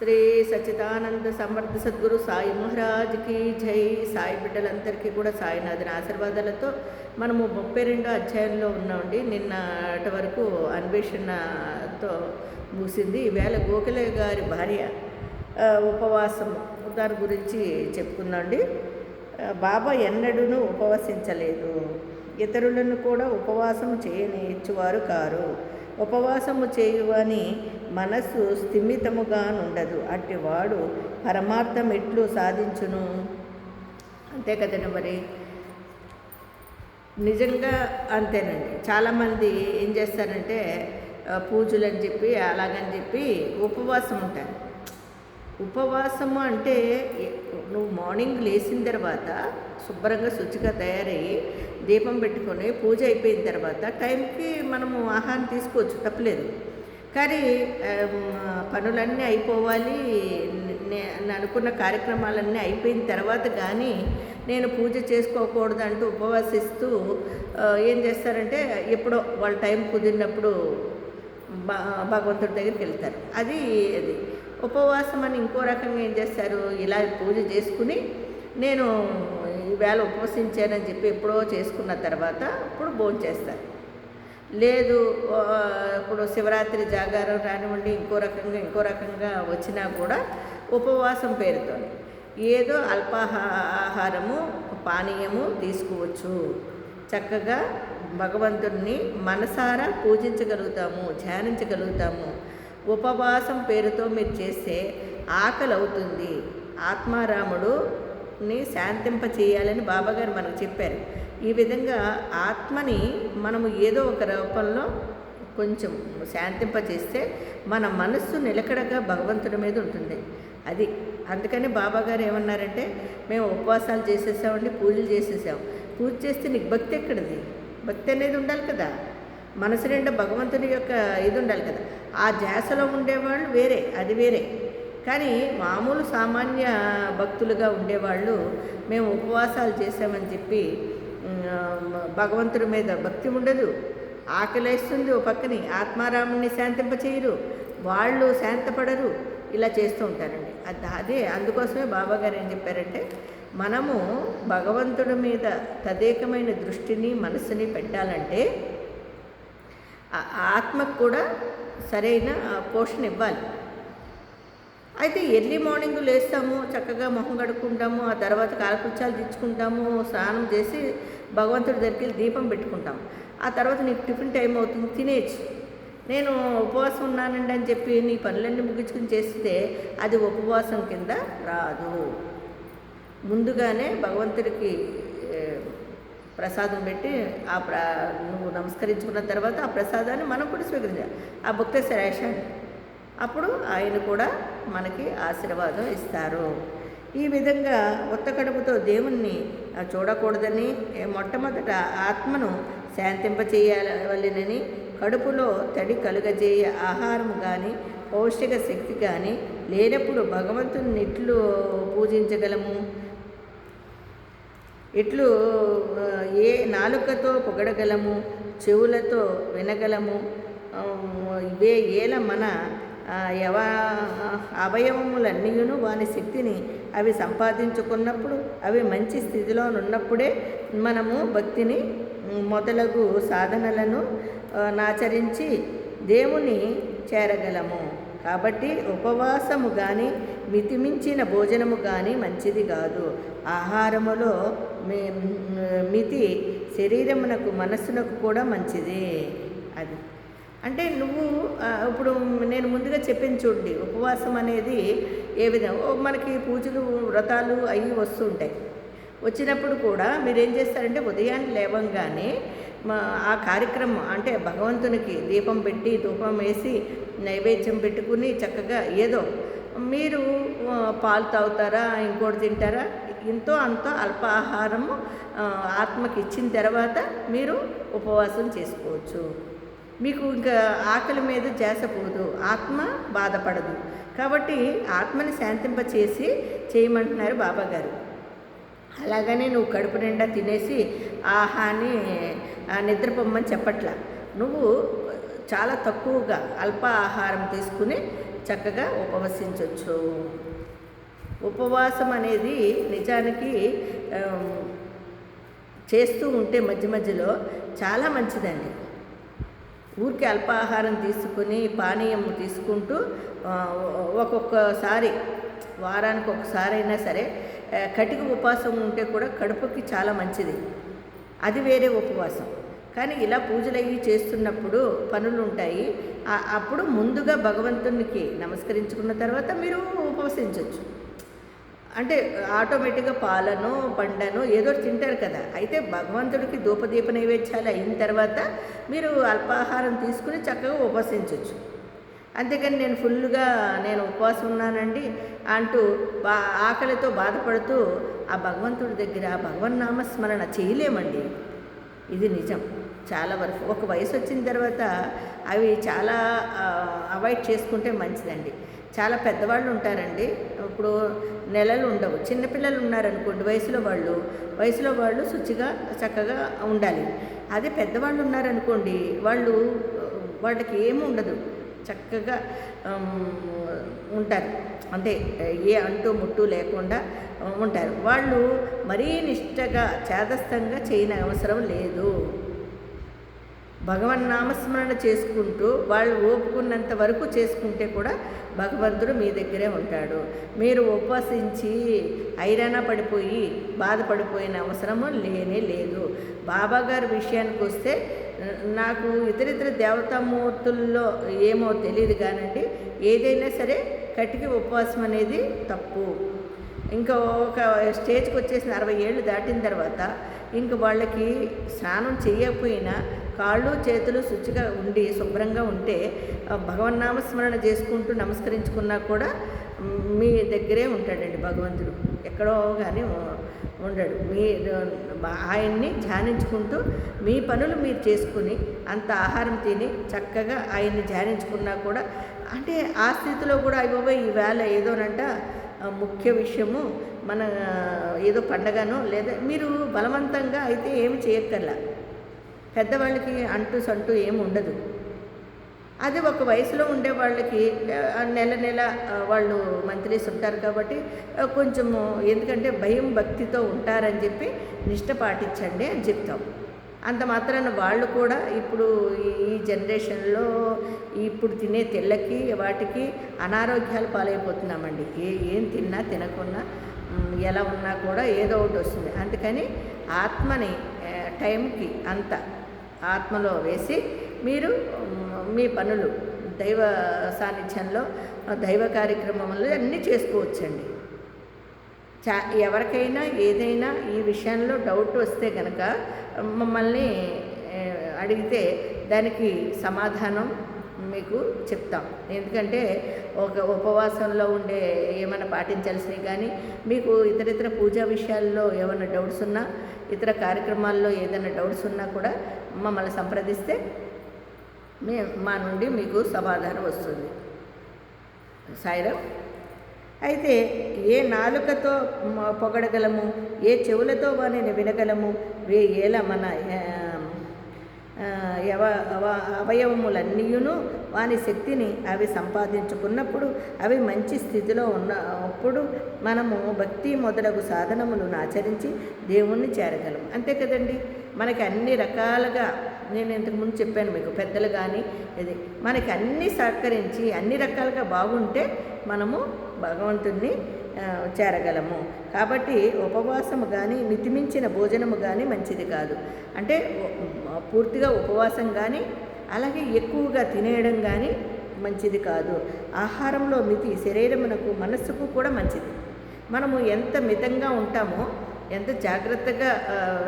శ్రీ సచ్చిదానంద సమర్థ సద్గురు సాయి మహారాజ్కి జై. సాయి బిడ్డలందరికీ కూడా సాయినాథుని ఆశీర్వాదాలతో మనము 32వ అధ్యాయంలో ఉన్నామండి. నిన్నటి వరకు అన్వేషణతో ముగిసింది. ఈవేళ గోఖలే గారి భార్య ఉపవాసం దాని గురించి చెప్పుకుందామండి. బాబా ఎన్నడూనూ ఉపవసించలేదు, ఇతరులను కూడా ఉపవాసం చేయనిచ్చువారు కారు. ఉపవాసము చేయువని మనస్సు స్థిమితముగా నుండదు, అట్టివాడు పరమార్థం ఎట్లు సాధించును. అంతే కదండి. మరి నిజంగా అంతేనండి. చాలామంది ఏం చేస్తారంటే పూజలు అని చెప్పి అలాగని చెప్పి ఉపవాసం ఉంటారు. ఉపవాసము అంటే నువ్వు మార్నింగ్ లేచిన తర్వాత శుభ్రంగా శుచిగా తయారయ్యి దీపం పెట్టుకొని పూజ అయిపోయిన తర్వాత టైంకి మనము ఆహారం తీసుకోవచ్చు, తప్పలేదు. కానీ పనులన్నీ అయిపోవాలి, నేను అనుకున్న కార్యక్రమాలన్నీ అయిపోయిన తర్వాత కానీ నేను పూజ చేసుకోకూడదు అంటూ ఉపవాసిస్తూ ఏం చేస్తారంటే ఎప్పుడో వాళ్ళ టైం కుదిరినప్పుడు భగవంతుడి దగ్గరికి వెళ్తారు. అది ఉపవాసం అని ఇంకో రకంగా ఏం చేస్తారు, ఇలా పూజ చేసుకుని నేను ఈవేళ ఉపవసించానని చెప్పి ఎప్పుడో చేసుకున్న తర్వాత ఇప్పుడు భోజనం చేస్తారు. లేదు ఇప్పుడు శివరాత్రి జాగారం రానివ్వండి, ఇంకో రకంగా వచ్చినా కూడా ఉపవాసం పేరుతో ఏదో అల్పాహారము పానీయము తీసుకోవచ్చు. చక్కగా భగవంతుడిని మనసారా పూజించగలుగుతాము, ధ్యానించగలుగుతాము. ఉపవాసం పేరుతో మీరు చేస్తే ఆకలి అవుతుంది. ఆత్మారాముడుని శాంతింప చేయాలని బాబాగారు మనకు చెప్పారు. ఈ విధంగా ఆత్మని మనము ఏదో ఒక రూపంలో కొంచెం శాంతింప చేస్తే మన మనస్సు నిలకడగా భగవంతుడి మీద ఉంటుంది. అది అందుకని బాబాగారు ఏమన్నారంటే, మేము ఉపవాసాలు చేసేసామండి, పూజలు చేసేసాం. పూజ చేస్తే నీకు భక్తి ఎక్కడిది? భక్తి అనేది ఉండాలి కదా, మనసు నిండా భగవంతుని యొక్క ఇది ఉండాలి కదా. ఆ ధ్యాసలో ఉండేవాళ్ళు వేరే, అది వేరే. కానీ మామూలు సామాన్య భక్తులుగా ఉండేవాళ్ళు మేము ఉపవాసాలు చేసామని చెప్పి భగవంతుడి మీద భక్తి ఉండదు, ఆకలేస్తుంది, ఓ పక్కని ఆత్మారాముని శాంతింపచేయరు, వాళ్ళు శాంతపడరు, ఇలా చేస్తూ ఉంటారండి. అదే అందుకోసమే బాబాగారు ఏం చెప్పారంటే, మనము భగవంతుడి మీద తదేకమైన దృష్టిని మనస్సుని పెట్టాలంటే ఆత్మకు కూడా సరైన పోషణ ఇవ్వాలి. అయితే ఎర్లీ మార్నింగ్ లేస్తాము, చక్కగా మొహం కడుక్కుంటాము, ఆ తర్వాత కాలకృత్యాలు తెచ్చుకుంటాము, స్నానం చేసి భగవంతుడి దగ్గరికి దీపం పెట్టుకుంటాము. ఆ తర్వాత నీకు టిఫిన్ టైం అవుతుంది, తినేయచ్చు. నేను ఉపవాసం ఉన్నానండి అని చెప్పి నీ పనులన్నీ ముగించుకుని చేస్తే అది ఉపవాసం కింద రాదు. ముందుగానే భగవంతుడికి ప్రసాదం పెట్టి నువ్వు నమస్కరించుకున్న తర్వాత ఆ ప్రసాదాన్ని మనం కూడా స్వీకరించాలి, ఆ భక్త శ్రేషాన్ని. అప్పుడు ఆయన కూడా మనకి ఆశీర్వాదం ఇస్తారు. ఈ విధంగా ఒత్త కడుపుతో దేవుణ్ణి చూడకూడదని, మొట్టమొదట ఆత్మను శాంతింపచేయాలనని, కడుపులో తడి కలుగజేయ ఆహారము కానీ పౌష్టిక శక్తి కానీ లేనప్పుడు భగవంతుని ఇట్లు పూజించగలము, ఇట్లు ఏ నాలుకతో పొగడగలము, చెవులతో వినగలము, ఇవే ఏల మన అవయవములన్నీయును వాని శక్తిని అవి సంపాదించుకున్నప్పుడు, అవి మంచి స్థితిలో ఉన్నప్పుడే మనము భక్తిని మొదలగు సాధనలను ఆచరించి దేవుని చేరగలము. కాబట్టి ఉపవాసము కానీ మితిమించిన భోజనము కానీ మంచిది కాదు. ఆహారములో మితి శరీరమునకు మనస్సునకు కూడా మంచిది. అది అంటే నువ్వు ఇప్పుడు నేను ముందుగా చెప్పింది చూడండి, ఉపవాసం అనేది ఏ విధంగా మనకి పూజలు వ్రతాలు అవి వస్తూ ఉంటాయి. వచ్చినప్పుడు కూడా మీరు ఏం చేస్తారంటే ఉదయాన్నే లేవంగానే ఆ కార్యక్రమం అంటే భగవంతునికి దీపం పెట్టి ధూపం వేసి నైవేద్యం పెట్టుకుని చక్కగా ఏదో మీరు పాలు తాగుతారా, ఇంకోటి తింటారా, ఎంతో అంతో అల్పాహారము ఆత్మకి ఇచ్చిన తర్వాత మీరు ఉపవాసం చేసుకోవచ్చు. మీకు ఇంకా ఆకలి మీద చేసపోదు, ఆత్మ బాధపడదు. కాబట్టి ఆత్మని శాంతింపచేసి చేయమంటున్నారు బాబాగారు. అలాగనే నువ్వు కడుపు నిండా తినేసి ఆహాని నిద్రపోమ్మని చెప్పట్లా. నువ్వు చాలా తక్కువగా అల్ప ఆహారం తీసుకుని చక్కగా ఉపవసించవచ్చు. ఉపవాసం అనేది నిజానికి చేస్తూ ఉంటే మధ్య మధ్యలో చాలా మంచిదండి. ఊరికే అల్పాహారం తీసుకుని పానీయం తీసుకుంటూ ఒక్కొక్కసారి వారానికి ఒకసారి అయినా సరే కటిక ఉపవాసం ఉంటే కూడా కడుపుకి చాలా మంచిది. అది వేరే ఉపవాసం. కానీ ఇలా పూజలు అవి చేస్తున్నప్పుడు పనులు ఉంటాయి. అప్పుడు ముందుగా భగవంతునికి నమస్కరించుకున్న తర్వాత మీరు ఉపవసించవచ్చు. అంటే ఆటోమేటిక్గా పాలను పండను ఏదో తింటారు కదా. అయితే భగవంతుడికి ధూపదీప నైవేద్యాలు అయిన తర్వాత మీరు అల్పాహారం తీసుకుని చక్కగా ఉపవసించవచ్చు. అంతేకాని నేను ఫుల్గా నేను ఉపవాసం ఉన్నానండి అంటూ ఆకలితో బాధపడుతూ ఆ భగవంతుడి దగ్గర భగవన్నామస్మరణ చేయలేమండి. ఇది నిజం. చాలా వరకు ఒక వయసు వచ్చిన తర్వాత అవి చాలా అవాయిడ్ చేసుకుంటే మంచిదండి. చాలా పెద్దవాళ్ళు ఉంటారండి, ఇప్పుడు నెలలు ఉండవు. చిన్నపిల్లలు ఉన్నారనుకోండి, వయసులో వాళ్ళు శుచిగా చక్కగా ఉండాలి. అదే పెద్దవాళ్ళు ఉన్నారనుకోండి, వాళ్ళకి ఏమి ఉండదు, చక్కగా ఉంటారు. అంటే ఏ అంటూ ముట్టు లేకుండా ఉంటారు. వాళ్ళు మరీ నిష్టగా చేదస్తంగా చేయని అవసరం లేదు. భగవన్నామస్మరణ చేసుకుంటూ వాళ్ళు ఓపుకున్నంత వరకు చేసుకుంటే కూడా భగవంతుడు మీ దగ్గరే ఉంటాడు. మీరు ఉపవసించి ఐరాణ పడిపోయి బాధపడిపోయిన అవసరము లేనే లేదు. బాబాగారి విషయానికి వస్తే నాకు ఇతరితర దేవతామూర్తుల్లో ఏమో తెలియదు కానండి, ఏదైనా సరే కటికి ఉపవాసం అనేది తప్పు. ఇంకా ఒక స్టేజ్కి వచ్చేసిన 60 ఏళ్ళు దాటిన తర్వాత ఇంక వాళ్ళకి స్నానం చేయకపోయినా కాళ్ళు చేతులు శుచిగా ఉండి శుభ్రంగా ఉంటే భగవన్నామస్మరణ చేసుకుంటూ నమస్కరించుకున్నా కూడా మీ దగ్గరే ఉంటాడండి భగవంతుడు. ఎక్కడో కానీ ఉండడు. ఆయన్ని ధ్యానించుకుంటూ మీ పనులు మీరు చేసుకుని అంత ఆహారం తిని చక్కగా ఆయన్ని ధ్యానించుకున్నా కూడా, అంటే ఆ స్థితిలో కూడా అయిపోయి ఈవేళ ఏదోనంట ముఖ్య విషయము మన ఏదో పండగనో లేదా మీరు బలవంతంగా అయితే ఏమి చేయక్కర్లా. పెద్దవాళ్ళకి సంటూ ఏమి ఉండదు. అది ఒక వయసులో ఉండే వాళ్ళకి నెల వాళ్ళు మంత్లీస్ ఉంటారు కాబట్టి కొంచెము, ఎందుకంటే భయం భక్తితో ఉంటారని చెప్పి నిష్ట పాటించండి అని చెప్తాం. అంత మాత్రాన వాళ్ళు కూడా ఇప్పుడు ఈ జనరేషన్లో ఇప్పుడు తినే తెల్లకి వాటికి అనారోగ్యాలు పాలైపోతున్నామండి. ఏం తిన్నా తినకున్నా ఎలా ఉన్నా కూడా ఏదో ఒకటి వస్తుంది. అందుకని ఆత్మని టైంకి అంత ఆత్మలో వేసి మీరు మీ పనులు దైవ సాన్నిధ్యంలో దైవ కార్యక్రమంలో అన్నీ చేసుకోవచ్చండి. ఎవరికైనా ఏదైనా ఈ విషయంలో డౌట్ వస్తే కనుక మమ్మల్ని అడిగితే దానికి సమాధానం మీకు చెప్తాం. ఎందుకంటే ఒక ఉపవాసంలో ఉండే ఏమైనా పాటించాల్సినవి కానీ, మీకు ఇతరితర పూజా విషయాల్లో ఏమైనా డౌట్స్ ఉన్నా, ఇతర కార్యక్రమాల్లో ఏదైనా డౌట్స్ ఉన్నా కూడా మమ్మల్ని సంప్రదిస్తే మా నుండి మీకు సమాధానం వస్తుంది. సాయిరామ్. అయితే ఏ నాలుకతో పొగడగలము, ఏ చెవులతో వానిని వినగలము, ఏల మన అవయవములన్నీయును వాని శక్తిని అవి సంపాదించుకున్నప్పుడు, అవి మంచి స్థితిలో ఉన్నప్పుడు మనము భక్తి మొదలగు సాధనములను ఆచరించి దేవుణ్ణి చేరగలము. అంతే కదండి. మనకి అన్ని రకాలుగా, నేను ఇంతకుముందు చెప్పాను మీకు, పెద్దలు కానీ ఇది మనకి అన్నీ సహకరించి అన్ని రకాలుగా బాగుంటే మనము భగవంతుణ్ణి చేరగలము. కాబట్టి ఉపవాసము కానీ మితిమించిన భోజనము కానీ మంచిది కాదు. అంటే పూర్తిగా ఉపవాసం కానీ అలాగే ఎక్కువగా తినేయడం కానీ మంచిది కాదు. ఆహారంలో మితి శరీరమునకు మనస్సుకు కూడా మంచిది. మనము ఎంత మితంగా ఉంటామో, ఎంత జాగ్రత్తగా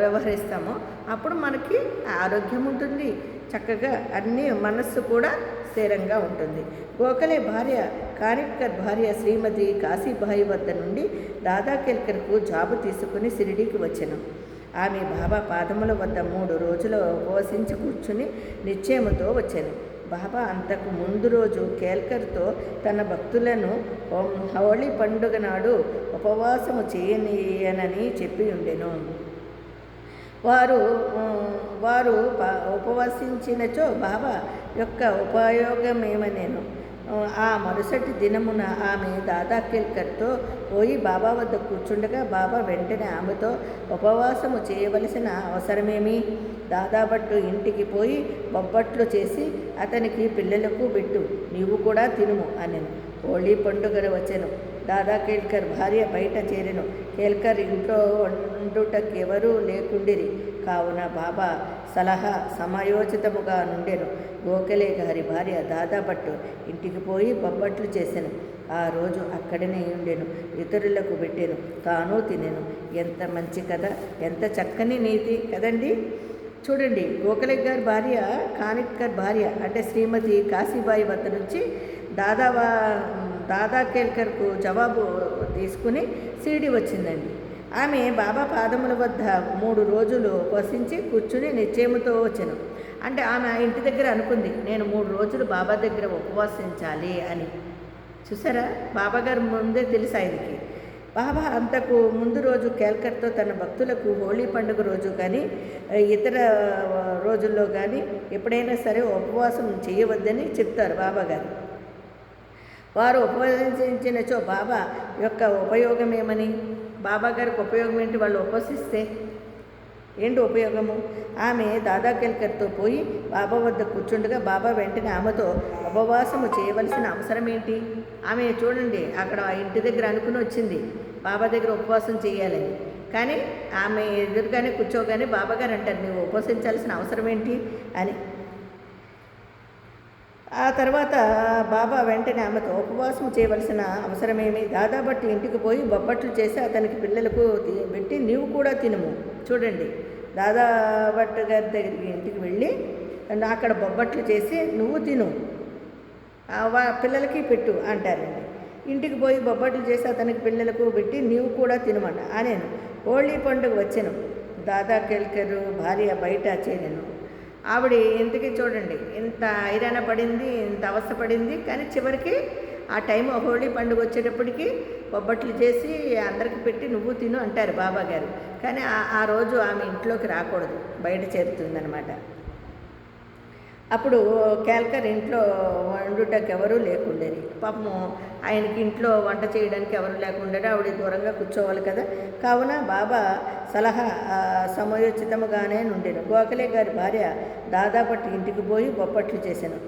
వ్యవహరిస్తామో అప్పుడు మనకి ఆరోగ్యం ఉంటుంది, చక్కగా అన్నీ మనస్సు కూడా స్థిరంగా ఉంటుంది. గోఖలే భార్య కానిట్కర్ భార్య శ్రీమతి కాశీబాయి వద్ద నుండి దాదాకెల్కర్కు జాబు తీసుకుని షిరిడీకి వచ్చెను. ఆమె బాబా పాదముల వద్ద 3 రోజులు ఉపవసించి కూర్చుని నిశ్చయముతో వచ్చాను. బాబా అంతకు ముందు రోజు కేల్కర్తో తన భక్తులను హోళీ పండుగ నాడు ఉపవాసము చేయనని చెప్పి ఉండెను. వారు ఉపవసించినచో బాబా యొక్క ఉపయోగమేమనేను. ఆ మరుసటి దినమున ఆమె దాదా కేల్కర్తో పోయి బాబా వద్ద కూర్చుండగా బాబా వెంటనే ఆమెతో ఉపవాసము చేయవలసిన అవసరమేమి? దాదాభట్టు ఇంటికి పోయి బొబ్బట్లు చేసి అతనికి పిల్లలకు పెట్టు, నీవు కూడా తినుము అనెను. హోళీ పండుగ వచ్చెను. దాదా కేల్కర్ భార్య బయట చేరెను. కేల్కర్ ఇంట్లో వండుటకెవరూ లేకుండిరి. కావున బాబా సలహా సమయోచితముగా నుండెను. గోఖలే గారి భార్య దాదాభట్టు ఇంటికి పోయి బొబ్బట్లు చేసెను. ఆ రోజు అక్కడనే ఉండెను. ఇతరులకు పెట్టెను, తాను తినెను. ఎంత మంచి కథ, ఎంత చక్కని నీతి కదండి. చూడండి, గోఖలే గారి భార్య కానిట్కర్ భార్య అంటే శ్రీమతి కాశీబాయి వద్ద నుంచి దాదా కేల్కర్కు జవాబు తీసుకుని షిరిడి వచ్చిందండి. ఆమె బాబా పాదముల వద్ద 3 రోజులు వసించి కూర్చుని నిశ్చయముతో వచ్చెను. అంటే ఆమె ఇంటి దగ్గర అనుకుంది, నేను 3 రోజులు బాబా దగ్గర ఉపవాసించాలి అని. చూసారా, బాబాగారు ముందే తెలుసు ఆయనకి. బాబా అంతకు ముందు రోజు కేల్కర్తో తన భక్తులకు హోళీ పండుగ రోజు కానీ ఇతర రోజుల్లో కానీ ఎప్పుడైనా సరే ఉపవాసం చేయవద్దని చెప్తారు బాబాగారు. వారు ఉపవసించినచో బాబా యొక్క ఉపయోగం ఏమని? బాబాగారికి ఉపయోగం ఏంటి? వాళ్ళు ఉపవసిస్తే ఏంటి ఉపయోగము? ఆమె దాదా కేల్కర్తో పోయి బాబా వద్ద కూర్చుండగా బాబా వెంటనే ఆమెతో ఉపవాసము చేయవలసిన అవసరం ఏంటి? ఆమె చూడండి, అక్కడ ఇంటి దగ్గర అనుకుని వచ్చింది బాబా దగ్గర ఉపవాసం చేయాలని. కానీ ఆమె ఎదురుగానే కూర్చోగానే బాబాగారు అంటారు, నువ్వు ఉపవసించాల్సిన అవసరం ఏంటి అని. ఆ తర్వాత బాబా వెంటనే ఆమెతో ఉపవాసం చేయవలసిన అవసరమేమి? దాదాభట్టు ఇంటికి పోయి బొబ్బట్లు చేసి అతనికి పిల్లలకు పెట్టి నీవు కూడా తినుము. చూడండి, దాదాభట్టు గారి దగ్గరికి ఇంటికి వెళ్ళి అక్కడ బొబ్బట్లు చేసి నువ్వు తిను, పిల్లలకి పెట్టు అంటారండి. ఇంటికి పోయి బొబ్బట్లు చేసి అతనికి పిల్లలకు పెట్టి నీవు కూడా తినమంట అనేను. హోళీ పండుగ వచ్చెను. దాదా కేల్కర్ భార్య బయట చేరెను. ఆవిడ ఇంటికి చూడండి, ఇంత ఐరాణ పడింది, ఇంత అవస్థ పడింది. కానీ చివరికి ఆ టైం హోళీ పండుగ వచ్చేటప్పటికి బొబ్బట్లు చేసి అందరికి పెట్టి నువ్వు తిను అంటారు బాబాగారు. కానీ ఆ రోజు ఆమె ఇంట్లోకి రాకూడదు, బయట చేరుతుందనమాట. అప్పుడు కేల్కర్ ఇంట్లో వండుటకు ఎవరూ లేకుండేది. పాపము ఆయనకి ఇంట్లో వంట చేయడానికి ఎవరు లేకుండా ఆవిడ దూరంగా కూర్చోవాలి కదా. కావున బాబా సలహా సమయోచితముగానే నుండెను. గోఖలే గారి భార్య దాదాపట్టి ఇంటికి పోయి బొబ్బట్లు చేశాను.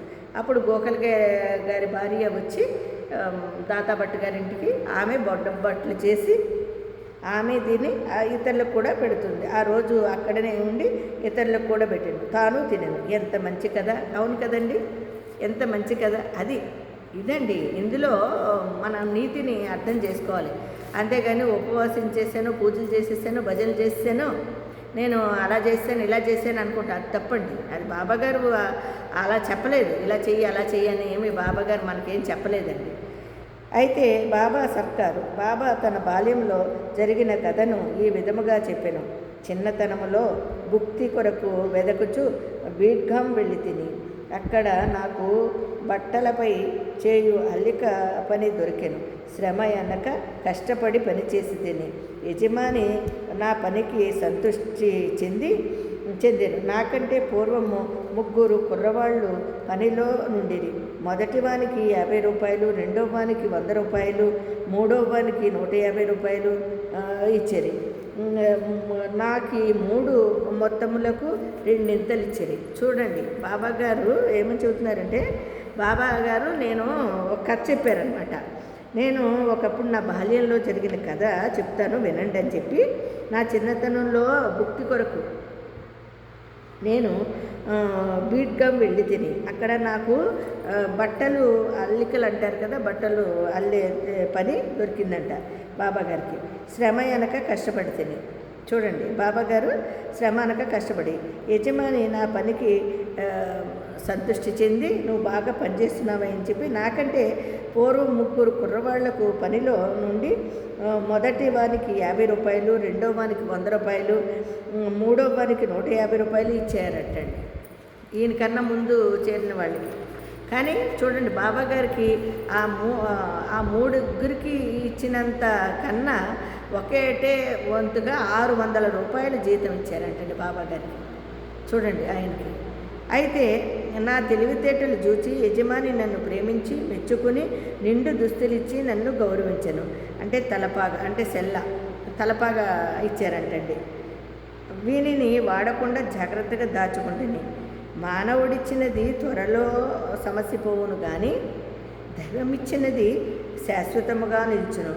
అప్పుడు గోఖలే గారి భార్య వచ్చి దాదాభట్టు గారింటికి ఆమె బొబ్బట్లు చేసి ఆమె దీన్ని ఇతరులకు కూడా పెడుతుంది. ఆ రోజు అక్కడనే ఉండి ఇతరులకు కూడా పెట్టాను, తాను తినను. ఎంత మంచి కథ, అవును కదండి, ఎంత మంచి కథ. అది ఇదండి, ఇందులో మన నీతిని అర్థం చేసుకోవాలి. అంతేగాని ఉపవాసం చేశాను, పూజలు చేసేసాను, భజనలు చేసేసాను, నేను అలా చేశాను ఇలా చేశాను అనుకుంటా, అది తప్పండి. అది బాబాగారు అలా చెప్పలేదు, ఇలా చెయ్యి అలా చెయ్యి అని ఏమి బాబాగారు మనకేం చెప్పలేదండి. అయితే బాబా సర్కారు బాబా తన బాల్యంలో జరిగిన కథను ఈ విధముగా చెప్పెను. చిన్నతనములో భుక్తి కొరకు వెదకుచు బీడ్గాం వెళ్ళి తిని అక్కడ నాకు బట్టలపై చేయు అల్లిక పని దొరికెను. శ్రమ అనక కష్టపడి పని చేసి తిని యజమాని నా పనికి సంతృష్టి చెందెను. నాకంటే పూర్వము 3 కుర్రవాళ్ళు పనిలో నుండిరి. మొదటి వానికి 50 రూపాయలు, రెండో వానికి 100 రూపాయలు, మూడో వానికి 150 రూపాయలు ఇచ్చేరి. నాకు 3 మొత్తములకు 2 ఇంతలు ఇచ్చేరి. చూడండి, బాబాగారు ఏమని చెబుతున్నారంటే, బాబాగారు నేను ఒక కథ చెప్పారనమాట. నేను ఒకప్పుడు నా బాల్యంలో జరిగిన కథ చెప్తాను వినండి అని చెప్పి, నా చిన్నతనంలో భుక్తి కొరకు నేను బీడ్గాం వెళ్ళి తిని అక్కడ నాకు బట్టలు అల్లికలు అంటారు కదా, బట్టలు అల్లే పని దొరికిందంట బాబాగారికి. శ్రమ అనక కష్టపడి తిని. చూడండి, బాబాగారు శ్రమ అనక కష్టపడి యజమాని నా పనికి సంతృష్టి చెంది నువ్వు బాగా పనిచేస్తున్నావని చెప్పి నాకంటే పూర్వం 3 కుర్రవాళ్లకు పనిలో నుండి మొదటి వానికి 50 రూపాయలు, రెండో వానికి 100 రూపాయలు, మూడో వానికి 150 రూపాయలు ఇచ్చారటండి ఈయనకన్నా ముందు చేరిన వాళ్ళకి. కానీ చూడండి, బాబాగారికి ఆ 3 ఇచ్చినంత కన్నా ఒకేటే వంతుగా 600 రూపాయలు జీతం ఇచ్చారంటండి బాబాగారికి. చూడండి, ఆయనకి అయితే నా తెలివితేటలు చూచి యజమాని నన్ను ప్రేమించి మెచ్చుకుని నిండు దుస్తులిచ్చి నన్ను గౌరవించను. అంటే తలపాగా, అంటే తలపాగా ఇచ్చారంటండి. వీనిని వాడకుండా జాగ్రత్తగా దాచుకుంటుని. మానవుడిచ్చినది త్వరలో సమసిపోవును కానీ దైవమిచ్చినది శాశ్వతముగా నిల్చును.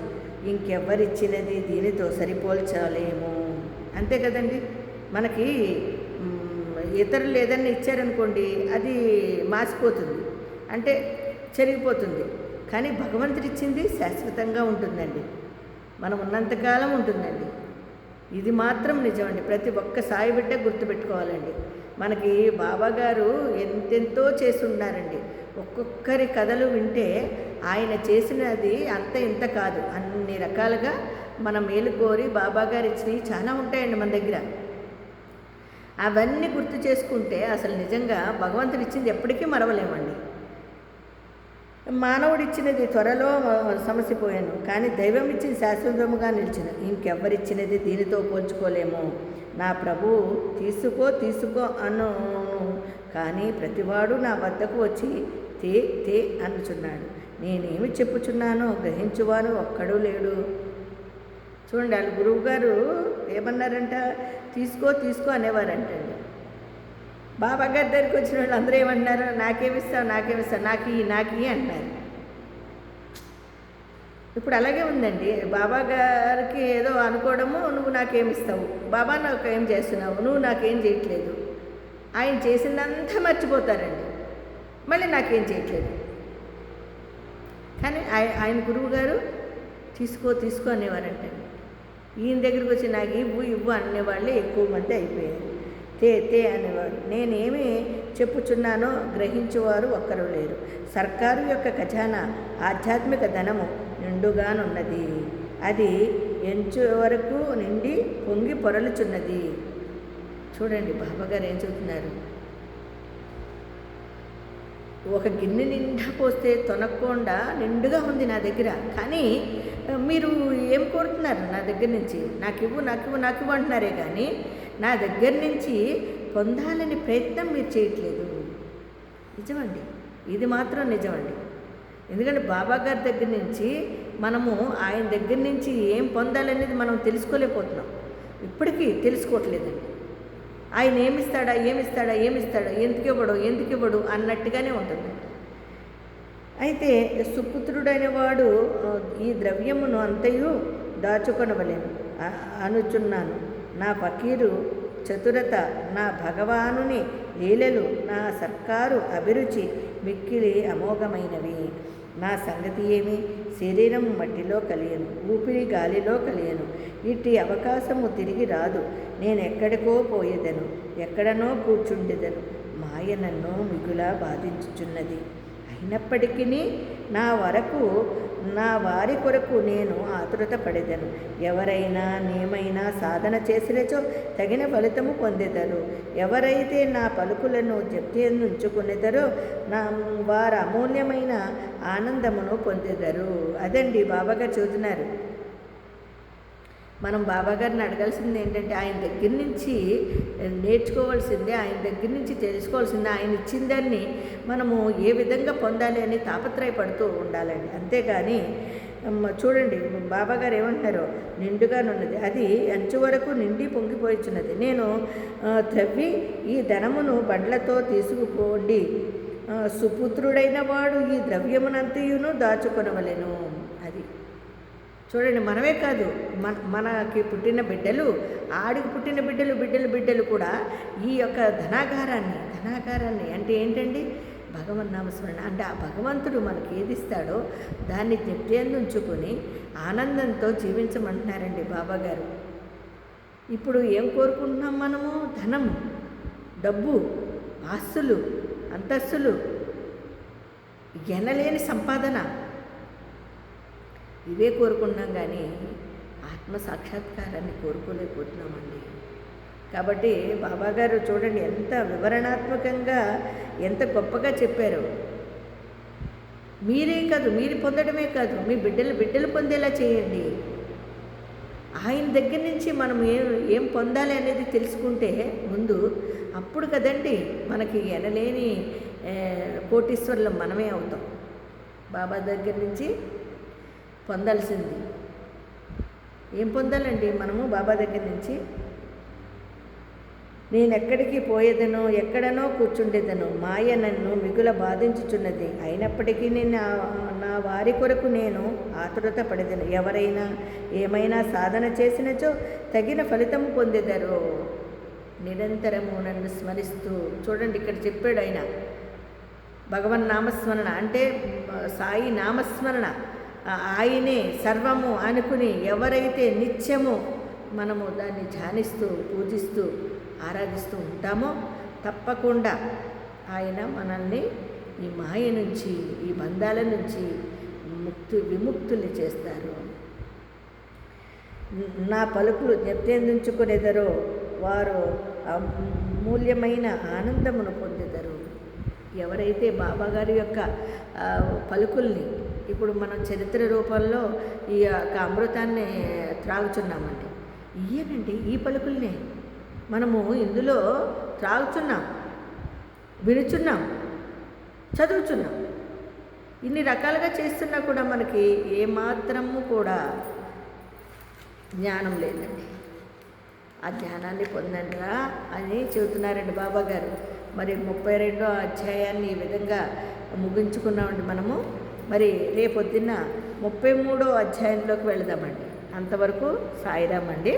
ఇంకెవ్వరిచ్చినది దీనితో సరిపోల్చలేము. అంతే కదండి. మనకి ఇతరులు ఏదన్నా ఇచ్చారనుకోండి, అది మాసిపోతుంది, అంటే చెరిగిపోతుంది. కానీ భగవంతుడు ఇచ్చింది శాశ్వతంగా ఉంటుందండి, మనం ఉన్నంతకాలం ఉంటుందండి. ఇది మాత్రం నిజమండి. ప్రతి ఒక్క సాయి బిడ్డ గుర్తుపెట్టుకోవాలండి. మనకి బాబాగారు ఎంతెంతో చేసి ఉన్నారండి. ఒక్కొక్కరి కథలు వింటే ఆయన చేసినది అంత ఇంత కాదు, అన్ని రకాలుగా మన మేలు కోరి బాబాగారు ఇచ్చినవి చాలా ఉంటాయండి మన దగ్గర. అవన్నీ గుర్తు చేసుకుంటే అసలు నిజంగా భగవంతుడు ఇచ్చింది ఎప్పటికీ మరవలేమండి. మానవుడిచ్చినది త్వరలో సమసిపోయాను, కానీ దైవం ఇచ్చింది శాశ్వతముగా నిలిచిన. ఇంకెవ్వరిచ్చినది దీనితో పోల్చుకోలేము. నా ప్రభు తీసుకో అను, కానీ ప్రతివాడు నా వద్దకు వచ్చి తే అనుచున్నాడు. నేనేమి చెప్పుచున్నానో గ్రహించువాను ఒక్కడూ లేడు. చూడండి, వాళ్ళ గురువు గారు ఏమన్నారంట, తీసుకో అనేవారంటండి. బాబా గారి దగ్గరికి వచ్చిన వాళ్ళు అందరూ ఏమన్నారు, నాకేమిస్తావు నాకి అంటున్నారు. ఇప్పుడు అలాగే ఉందండి. బాబా గారికి ఏదో అనుకోవడము, నువ్వు నాకేమిస్తావు, బాబా నాకు ఏం చేస్తున్నావు, నువ్వు నాకేం చేయట్లేదు. ఆయన చేసిందంతా మర్చిపోతారండి, మళ్ళీ నాకేం చేయట్లేదు. కానీ ఆయన గురువు గారు తీసుకో అనేవారంటండి. ఈయన దగ్గరికి వచ్చి నాకు ఇవ్వు అనేవాళ్ళే ఎక్కువ మంది అయిపోయారు. తే అనేవారు. నేనేమి చెప్పుచున్నానో గ్రహించేవారు ఒక్కరు లేరు. సర్కారు యొక్క ఖజానా ఆధ్యాత్మిక ధనము నిండుగానున్నది. అది ఎంచు వరకు నిండి పొంగి పొరలుచున్నది. చూడండి బాబాగారు ఏం చెబుతున్నారు. ఒక గిన్నె నిండా పోస్తే తొనక్కుండా నిండుగా ఉంది నా దగ్గర, కానీ మీరు ఏం కోరుతున్నారు నా దగ్గర నుంచి, నాకు ఇవ్వు అంటున్నారే కానీ నా దగ్గర నుంచి పొందాలని ప్రయత్నం మీరు చేయట్లేదు. నిజమండి, ఇది మాత్రం నిజమండి. ఎందుకంటే బాబా గారి దగ్గర నుంచి మనము ఆయన దగ్గర నుంచి ఏం పొందాలనేది మనం తెలుసుకోలేకపోతున్నాం, ఇప్పటికీ తెలుసుకోవట్లేదండి. ఆయన ఏమిస్తాడా ఎందుకు ఇవ్వడు అన్నట్టుగానే ఉంటుంది. అయితే సుపుత్రుడైన వాడు ఈ ద్రవ్యమును అంతయు దాచుకొనవలెను అనుచున్నాను. నా ఫకీరు చతురత, నా భగవానుని లీలలు, నా సర్కారు అభిరుచి మిక్కిలి అమోఘమైనవి. నా సంగతి ఏమి? శరీరం మట్టిలో కలియను, ఊపిరి గాలిలో కలియను. ఇట్టి అవకాశము తిరిగి రాదు. నేనెక్కడికో పోయేదను, ఎక్కడనో కూర్చుండేదను. మాయ నన్ను మిగులా బాధించుచున్నది. అయినప్పటికీ నా వారి కొరకు నేను ఆతురత పడేదను. ఎవరైనా నేమైనా సాధన చేసినచో తగిన ఫలితము పొందేదరు. ఎవరైతే నా పలుకులను జప్తించుకునేదరో వారు అమూల్యమైన ఆనందమును పొందేదరు. అదండి బాబాగారు చెబుతున్నారు. మనం బాబాగారిని అడగాల్సింది ఏంటంటే, ఆయన దగ్గర నుంచి నేర్చుకోవాల్సిందే, ఆయన దగ్గర నుంచి తెలుసుకోవాల్సిందే. ఆయన ఇచ్చిన దాన్ని మనము ఏ విధంగా పొందాలి అని తాపత్రయపడుతూ ఉండాలండి. అంతేగాని చూడండి బాబాగారు ఏమంటారో, నిండుగానున్నది, అది అంచు వరకు నిండి పొంగిపోయిచున్నది. నేను త్రవ్వి ఈ ధనమును బండ్లతో తీసుకుపోండి. సుపుత్రుడైన వాడు ఈ ద్రవ్యమునంతయును దాచుకొనవలెను. అది చూడండి, మనమే కాదు, మనకి పుట్టిన బిడ్డలు, ఆడికి పుట్టిన బిడ్డలు కూడా ఈ యొక్క ధనాగారాన్ని అంటే ఏంటండి, భగవన్నామస్మరణ. అంటే ఆ భగవంతుడు మనకి ఏది ఇస్తాడో దాన్ని జ్ఞప్తించుకొని ఆనందంతో జీవించమంటున్నారండి బాబాగారు. ఇప్పుడు ఏం కోరుకుంటున్నాం మనము? ధనం, డబ్బు, ఆస్తులు, అంతస్తులు, ఎనలేని సంపాదన, ఇవే కోరుకుంటున్నాం కానీ ఆత్మ సాక్షాత్కారాన్ని కోరుకోలేకపోతున్నామండి. కాబట్టి బాబాగారు చూడండి ఎంత వివరణాత్మకంగా, ఎంత గొప్పగా చెప్పారు. మీరే కాదు, మీరు పొందడమే కాదు, మీ బిడ్డలు పొందేలా చేయండి. ఆయన దగ్గర నుంచి మనం ఏం పొందాలి అనేది తెలుసుకుంటే ముందు అప్పుడు కదండి మనకి ఎనలేని కోటీశ్వరులు మనమే అవుతాం. బాబా దగ్గర నుంచి పొందాల్సింది ఏం పొందాలండి మనము బాబా దగ్గర నుంచి? నేనెక్కడికి పోయేదనో ఎక్కడనో కూర్చుండేదను, మాయ నన్ను మిగుల బాధించుచున్నది. అయినప్పటికీ నా వారి కొరకు నేను ఆతురత పడేదను. ఎవరైనా ఏమైనా సాధన చేసినచో తగిన ఫలితము పొందేదరో. నిరంతరము నన్ను స్మరిస్తూ, చూడండి ఇక్కడ చెప్పాడు ఆయన, భగవన్ నామస్మరణ అంటే సాయి నామస్మరణ, ఆయనే సర్వము అనుకుని ఎవరైతే నిత్యము మనము దాన్ని ధ్యానిస్తూ పూజిస్తూ ఆరాధిస్తూ ఉంటామో తప్పకుండా ఆయన మనల్ని ఈ మాయ నుంచి, ఈ బంధాల నుంచి విముక్తులు చేస్తారు. నా పలుకులు జ్ఞప్తించుకునేదరో వారు అమూల్యమైన ఆనందమును పొందేదరు. ఎవరైతే బాబాగారి యొక్క పలుకుల్ని ఇప్పుడు మనం చరిత్ర రూపంలో ఈ యొక్క అమృతాన్ని త్రాగుచున్నామండి, ఇయ్యనండి ఈ పలుకుల్నే మనము ఇందులో త్రాగుచున్నాం, వినుచున్నాం, చదువుచున్నాం. ఇన్ని రకాలుగా చేస్తున్నా కూడా మనకి ఏమాత్రము కూడా జ్ఞానం లేదండి. ఆ జ్ఞానాన్ని పొందండిరా అని చెబుతున్నారండి బాబా గారు. మరి 32వ అధ్యాయాన్ని ఈ విధంగా ముగించుకున్నామండి మనము. మరి రేపొద్దున్న 33వ అధ్యాయంలోకి వెళదామండి. అంతవరకు సాయిరామండి.